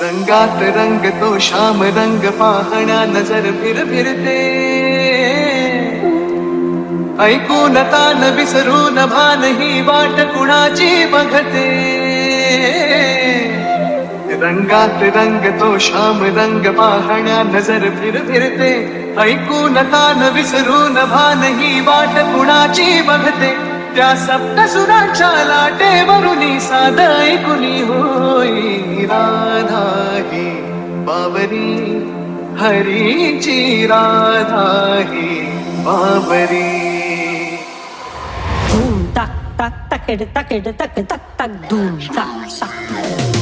रंगात रंग तो श्याम रंग पाहण्या नजर फिरते ऐकून तान विसरून भान ही वाट कुणाची बघते रंगात रंग तो श्याम रंग पाहण्या नजर फिरते ऐकून तान विसरून भान ही वाट कुणाची बघते त्या सप्तसुरांच्या लाटेवरुनी साध ऐकुनी होई राधा ही बावरी हरीची राधा ही बावरी धूम ताक ताक ताकेड ताकेड तक तक तक धूम ताक ताक